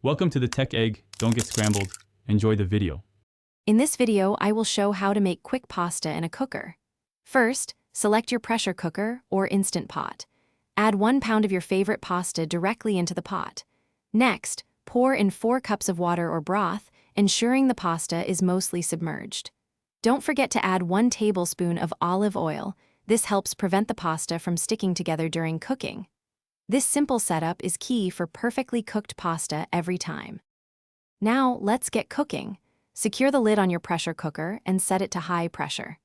Welcome to the Tech Egg. Don't get scrambled. Enjoy the video. In this video, I will show how to make quick pasta in a cooker. First, select your pressure cooker or instant pot. Add 1 pound of your favorite pasta directly into the pot. Next, pour in 4 cups of water or broth, ensuring the pasta is mostly submerged. Don't forget to add 1 tablespoon of olive oil. This helps prevent the pasta from sticking together during cooking. This simple setup is key for perfectly cooked pasta every time. Now, let's get cooking. Secure the lid on your pressure cooker and set it to high pressure.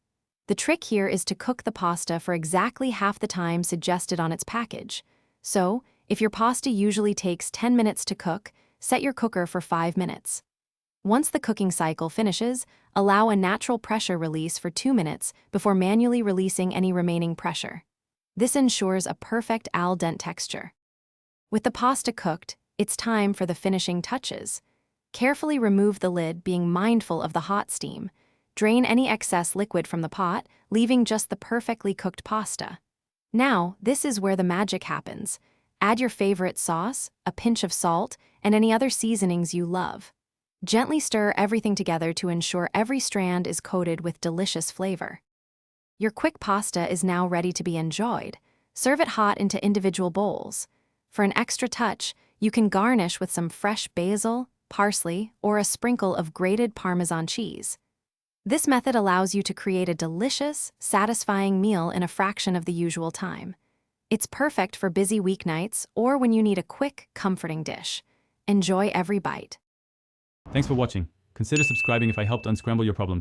The trick here is to cook the pasta for exactly half the time suggested on its package. So, if your pasta usually takes 10 minutes to cook, set your cooker for 5 minutes. Once the cooking cycle finishes, allow a natural pressure release for 2 minutes before manually releasing any remaining pressure. This ensures a perfect al dente texture. With the pasta cooked, it's time for the finishing touches. Carefully remove the lid, being mindful of the hot steam. Drain any excess liquid from the pot, leaving just the perfectly cooked pasta. Now, this is where the magic happens. Add your favorite sauce, a pinch of salt, and any other seasonings you love. Gently stir everything together to ensure every strand is coated with delicious flavor. Your quick pasta is now ready to be enjoyed. Serve it hot into individual bowls. For an extra touch, you can garnish with some fresh basil, parsley, or a sprinkle of grated Parmesan cheese. This method allows you to create a delicious, satisfying meal in a fraction of the usual time. It's perfect for busy weeknights or when you need a quick, comforting dish. Enjoy every bite. Thanks for watching. Consider subscribing if I helped unscramble your problems.